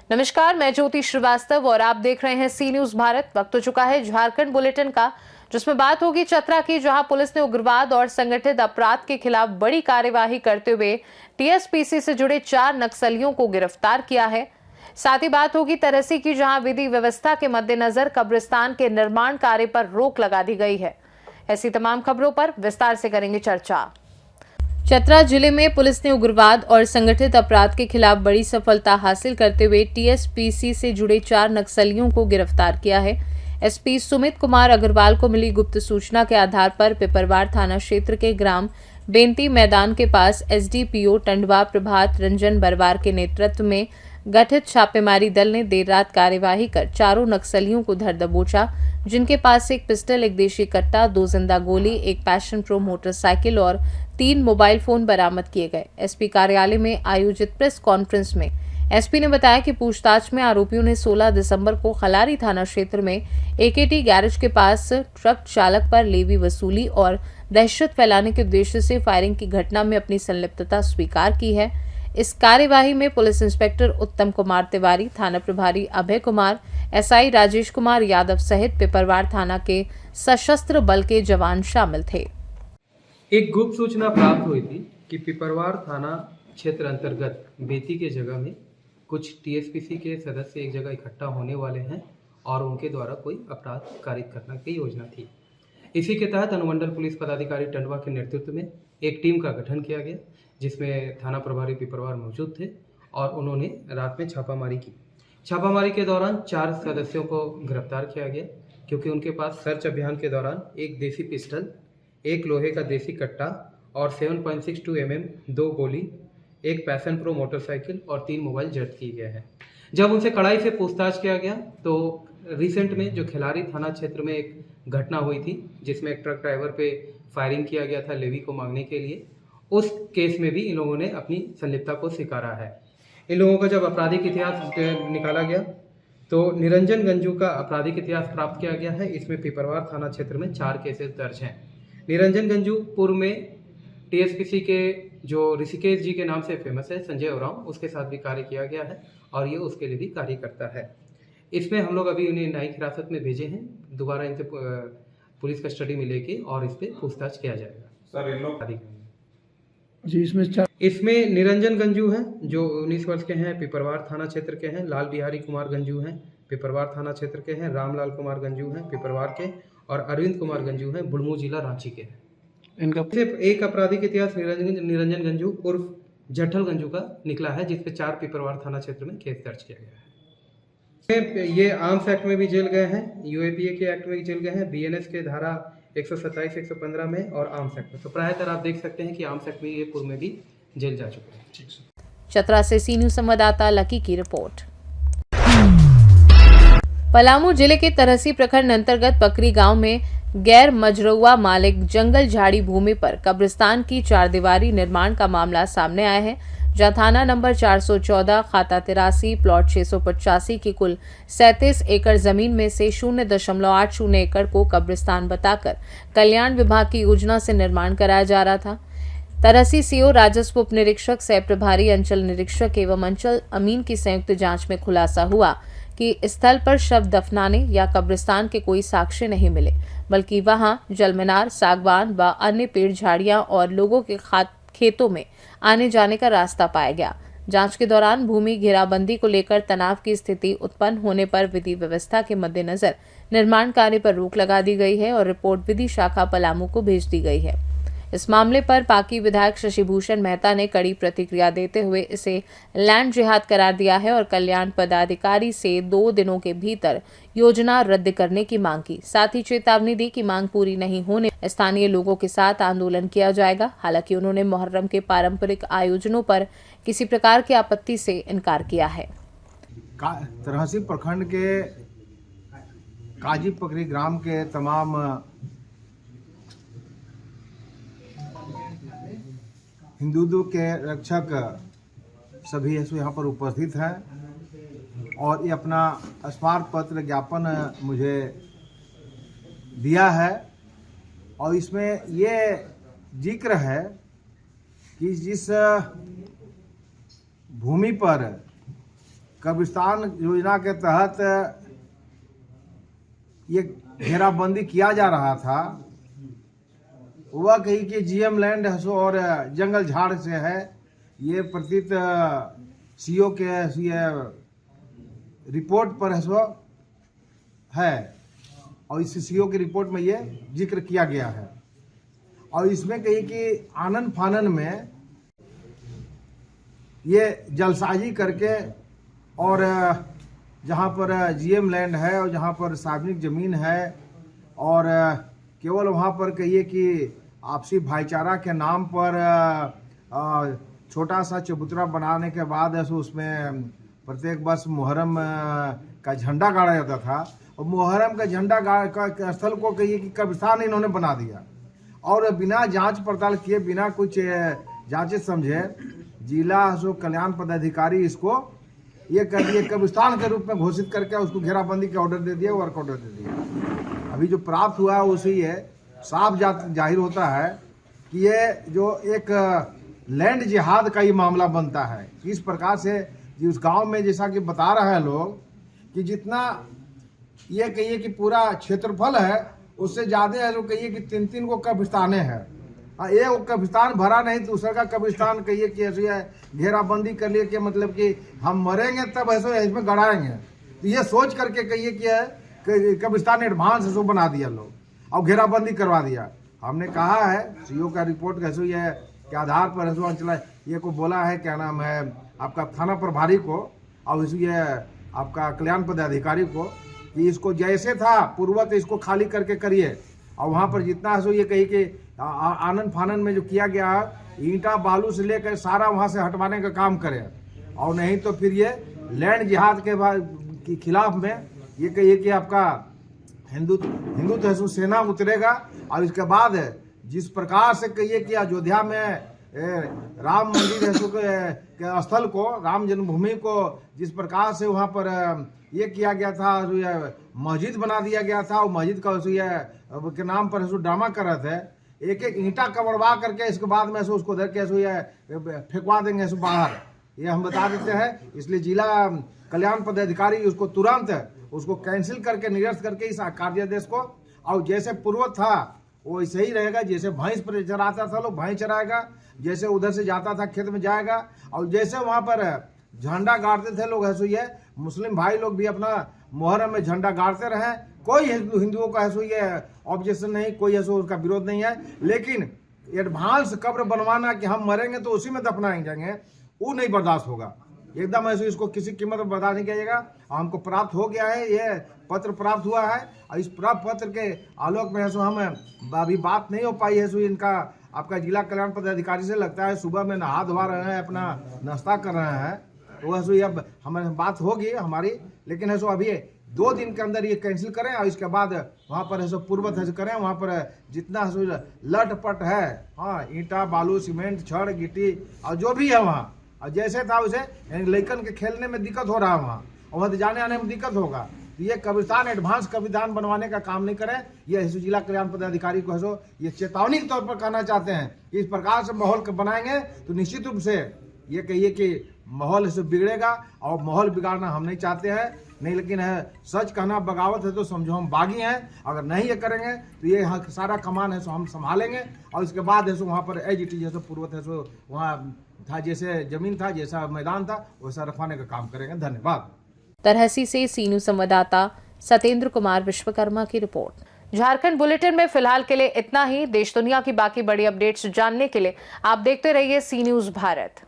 नमस्कार, मैं ज्योति श्रीवास्तव और आप देख रहे हैं सी न्यूज भारत। वक्त हो चुका है झारखंड बुलेटिन का, जिसमें बात होगी चतरा की, जहां पुलिस ने उग्रवाद और संगठित अपराध के खिलाफ बड़ी कार्यवाही करते हुए टीएसपीसी से जुड़े 4 नक्सलियों को गिरफ्तार किया है। साथ ही बात होगी तरसी की, जहां विधि व्यवस्था के मद्देनजर कब्रिस्तान के निर्माण कार्य पर रोक लगा दी गई है। ऐसी तमाम खबरों पर विस्तार से करेंगे चर्चा। चतरा जिले में पुलिस ने उग्रवाद और संगठित अपराध के खिलाफ बड़ी सफलता हासिल करते हुए टीएसपीसी से जुड़े 4 नक्सलियों को गिरफ्तार किया है। एसपी सुमित कुमार अग्रवाल को मिली गुप्त सूचना के आधार पर पिपरवार थाना क्षेत्र के ग्राम बेंती मैदान के पास एसडीपीओ टंडवा प्रभात रंजन बरवार के नेतृत्व में गठित छापेमारी दल ने देर रात कार्यवाही कर 4 नक्सलियों को धर दबोचा, जिनके पास से एक पिस्टल, एक देशी कट्टा, 2 जिंदा गोली, एक पैशन प्रो मोटरसाइकिल और 3 मोबाइल फोन बरामद किए गए। एसपी कार्यालय में आयोजित प्रेस कॉन्फ्रेंस में एसपी ने बताया कि पूछताछ में आरोपियों ने 16 दिसंबर को खलारी थाना क्षेत्र में एकेटी गैरेज के पास ट्रक चालक पर लेवी वसूली और दहशत फैलाने के उद्देश्य से फायरिंग की घटना में अपनी संलिप्तता स्वीकार की है। इस कार्यवाही में पुलिस इंस्पेक्टर उत्तम कुमार तिवारी, थाना प्रभारी अभय कुमार, एसआई राजेश कुमार यादव सहित पिपरवार थाना के सशस्त्र बल के जवान शामिल थे। एक गुप्त सूचना प्राप्त हुई थी कि पिपरवार थाना क्षेत्र अंतर्गत बेती के जगह में कुछ टीएसपीसी के सदस्य एक जगह इकट्ठा होने वाले हैं और उनके द्वारा कोई अपराध कारित करने की योजना थी। इसी के तहत अनुमंडल पुलिस पदाधिकारी टंडवा के नेतृत्व में एक टीम का गठन किया गया, जिसमें थाना प्रभारी पिपरवार मौजूद थे और उन्होंने रात में छापामारी की। छापामारी के दौरान 4 सदस्यों को गिरफ्तार किया गया, क्योंकि उनके पास सर्च अभियान के दौरान एक देसी पिस्टल, एक लोहे का देसी कट्टा और 7.62 mm 2 गोली, एक पैशन प्रो मोटरसाइकिल और 3 मोबाइल जब्त किए गए हैं। जब उनसे कड़ाई से पूछताछ किया गया तो रिसेंट में जो खिलारी थाना क्षेत्र में एक घटना हुई थी, जिसमें एक ट्रक ड्राइवर पे फायरिंग किया गया था लेवी को मांगने के लिए, उस केस में भी इन लोगों ने अपनी संलिप्तता को स्वीकारा है। इन लोगों का जब आपराधिक इतिहास निकाला गया तो निरंजन गंजू का आपराधिक इतिहास प्राप्त किया गया है। इसमें पिपरवार थाना क्षेत्र में 4 केसेस दर्ज हैं। निरंजन गंजू पूर्व में टीएसपीसी के जो ऋषिकेश जी के नाम से फेमस है संजय उरांव, उसके साथ भी कार्य किया गया है और ये उसके लिए भी कार्य करता है। इसमें हम लोग अभी उन्हें न्यायिक हिरासत में भेजे हैं। दोबारा इनसे पुलिस कस्टडी में लेके और इस पर पूछताछ किया जाएगा। सर इन लोग जी इसमें निरंजन गंजू हैं जो 19 वर्ष के हैं, पिपरवार थाना क्षेत्र के हैं। लाल बिहारी कुमार गंजू हैं, पिपरवार थाना क्षेत्र के हैं। रामलाल कुमार गंजू हैं, पिपरवार के। और अरविंद कुमार गंजू हैं, बुढ़मू जिला रांची के हैं। इनका एक आपराधिक इतिहास निरंजन गंजू उर्फ जठल गंजू का निकला है, जिसपे 4 पिपरवार थाना क्षेत्र में केस दर्ज किया गया है। ये आर्म्स एक्ट में भी जेल गए हैं, यूएपीए के एक्ट में भी जेल गए हैं, बीएनएस के धारा 127, 115 में और आर्म्स एक्ट में। तो प्रायतः आप देख सकते हैं कि आर्म्स एक्ट में ये पूर्व में भी जेल जा चुके हैं। चतरा से सी न्यूज संवाददाता लकी की रिपोर्ट। पलामू जिले के तरसी प्रखंड अंतर्गत पकरी गांव में गैर मजरूआ मालिक जंगल झाड़ी भूमि पर कब्रिस्तान की 4 दीवारी निर्माण का मामला सामने आया है, जहां थाना नंबर 414 खाता 83 प्लॉट 685 की कुल 37 एकड़ जमीन में से 0.80 एकड़ को कब्रिस्तान बताकर कल्याण विभाग की योजना से निर्माण कराया जा रहा था। तरसी सीओ राजस्व उप निरीक्षक सह प्रभारी अंचल निरीक्षक एवं अंचल अमीन की संयुक्त जांच में खुलासा हुआ कि स्थल पर शव दफनाने या कब्रिस्तान के कोई साक्ष्य नहीं मिले, बल्कि वहां जलमीनार, सागवान व अन्य पेड़ झाड़ियां और लोगों के खेतों में आने जाने का रास्ता पाया गया। जांच के दौरान भूमि घेराबंदी को लेकर तनाव की स्थिति उत्पन्न होने पर विधि व्यवस्था के मद्देनजर निर्माण कार्य पर रोक लगा दी गई है और रिपोर्ट विधि शाखा पलामू को भेज दी गई है। इस मामले पर पाकी विधायक शशिभूषण मेहता ने कड़ी प्रतिक्रिया देते हुए इसे लैंड जिहाद करार दिया है और कल्याण पदाधिकारी से 2 दिनों के भीतर योजना रद्द करने की मांग की। साथ ही चेतावनी दी कि मांग पूरी नहीं होने स्थानीय लोगों के साथ आंदोलन किया जाएगा। हालांकि उन्होंने मुहर्रम के पारंपरिक आयोजनों पर किसी प्रकार की आपत्ति से इनकार किया है। तरसी प्रखंड के काजी पकरी ग्राम के तमाम हिंदुत्व के रक्षक सभी यहाँ पर उपस्थित हैं और ये अपना स्मारक पत्र ज्ञापन मुझे दिया है और इसमें ये जिक्र है कि जिस भूमि पर कब्रिस्तान योजना के तहत ये घेराबंदी किया जा रहा था, वह कहीं कि जीएम लैंड और जंगल झाड़ से है। ये प्रतीत सीओ के ये रिपोर्ट पर है और इस सीओ की रिपोर्ट में ये जिक्र किया गया है। और इसमें कहीं कि आनन फानन में ये जलसाजी करके और जहाँ पर जीएम लैंड है और जहाँ पर सार्वजनिक ज़मीन है और केवल वहाँ पर कहिए कि आपसी भाईचारा के नाम पर छोटा सा चबूतरा बनाने के बाद उसमें प्रत्येक वर्ष मुहर्रम का झंडा गाड़ा जाता था और मुहर्रम का झंडा का स्थल को कहिए कि कब्रिस्तान इन्होंने बना दिया और बिना जांच पड़ताल किए, बिना कुछ जांचे समझे जिला कल्याण पदाधिकारी इसको ये कर दिए कब्रिस्तान के रूप में घोषित करके उसको घेराबंदी का ऑर्डर दे दिया, वर्क ऑर्डर दे दिया। अभी जो प्राप्त हुआ है उसे ये साफ जाहिर होता है कि ये जो एक लैंड जिहाद का ही मामला बनता है। किस प्रकार से उस गांव में जैसा कि बता रहे हैं लोग कि जितना ये कहिए कि पूरा क्षेत्रफल है उससे ज़्यादा है, जो कहिए कि 3-3 को कब्रिस्ताने हैं। एक कब्रिस्तान भरा नहीं, दूसरा का कब्रिस्तान कहिए कि ऐसे है घेराबंदी कर लिए कि मतलब कि हम मरेंगे तब ऐसे इसमें गड़ाएंगे। तो ये सोच करके कहिए कि कब्रिस्तान एडवांस ऐसे बना दिया लोग और घेराबंदी करवा दिया। हमने कहा है सीओ का रिपोर्ट कैसे ये के आधार पर ऐसे चला ये को बोला है, क्या नाम है आपका थाना प्रभारी को और ये आपका कल्याण पदाधिकारी को कि इसको जैसे था पूर्वत इसको खाली करके करिए और वहाँ पर जितना है ये कही कि आनन फानन में जो किया गया है ईंटा बालू से लेकर सारा वहाँ से हटवाने का काम करें और नहीं तो फिर ये लैंड जिहाद के खिलाफ में ये कहिए कि आपका हिंदुत्व सेना उतरेगा। और इसके बाद जिस प्रकार से कहिए कि अयोध्या में राम मंदिर के स्थल को, राम जन्मभूमि को जिस प्रकार से वहाँ पर ये किया गया था, मस्जिद बना दिया गया था और मस्जिद का के नाम पर ड्रामा कर रहे थे, एक एक ईंटा कमरवा करके इसके बाद में उसको धर के फेंकवा देंगे बाहर, ये हम बता देते हैं। इसलिए जिला कल्याण पदाधिकारी उसको तुरंत उसको कैंसिल करके निरस्त करके इस कार्यादेश को, और जैसे पूर्व था वो ऐसे ही रहेगा। जैसे भैंस पर चराता था लोग भैंस चराएगा, जैसे उधर से जाता था खेत में जाएगा, और जैसे वहाँ पर झंडा गाड़ते थे लोग ऐसे ही मुस्लिम भाई लोग भी अपना मुहर्रम में झंडा गाड़ते रहे। कोई हिंदुओं का ऐसे ही ऑब्जेक्शन नहीं, कोई ऐसा उसका विरोध नहीं है। लेकिन एडवांस कब्र बनवाना कि हम मरेंगे तो उसी में दफनाएंगे, वो नहीं बर्दाश्त होगा एकदम। ऐसे इसको किसी कीमत में बर्दाश्त नहीं किया जाएगा। हमको प्राप्त हो गया है, ये पत्र प्राप्त हुआ है और इस प्राप्त पत्र के आलोक में ऐसा हम अभी बात नहीं हो पाई है। सो इनका आपका जिला कल्याण पदाधिकारी से लगता है सुबह में नहा धोवा रहे हैं, अपना नाश्ता कर रहे हैं, तो ऐसे अब हमारे बात होगी हमारी। लेकिन ऐसा अभी 2 दिन के अंदर ये कैंसिल करें और इसके बाद वहाँ पर ऐसा पूर्वत ऐसे करें। वहाँ पर जितना लटपट है, हाँ, ईंटा बालू सीमेंट छड़ गिट्टी और जो भी है वहाँ, और जैसे था उसे लड़कन के खेलने में दिक्कत हो रहा है वहाँ, और वहाँ जाने आने में दिक्कत होगा। तो ये कब्रिस्तान एडवांस कब्रिस्तान बनवाने का काम नहीं करें। ये जिला कल्याण पदाधिकारी को ये चेतावनी के तौर पर कहना चाहते हैं कि इस प्रकार से माहौल बनाएंगे तो निश्चित रूप से ये कहिए कि माहौल इससे बिगड़ेगा, और माहौल बिगाड़ना हम नहीं चाहते हैं। नहीं, लेकिन है सच कहना बगावत है तो समझो हम बागी हैं। अगर नहीं ये करेंगे तो ये सारा कमान है सो हम संभालेंगे, और इसके बाद है सो वहाँ पर एज इट इज जैसे पूर्वत है सो वहाँ था, जैसे जमीन था, जैसा मैदान था, वैसा रखवाने का काम करेंगे। धन्यवाद। तरहसी से सीनू संवाददाता सत्येंद्र कुमार विश्वकर्मा की रिपोर्ट। झारखंड बुलेटिन में फिलहाल के लिए इतना ही। देश दुनिया की बाकी बड़ी अपडेट्स जानने के लिए आप देखते रहिए सी न्यूज़ भारत।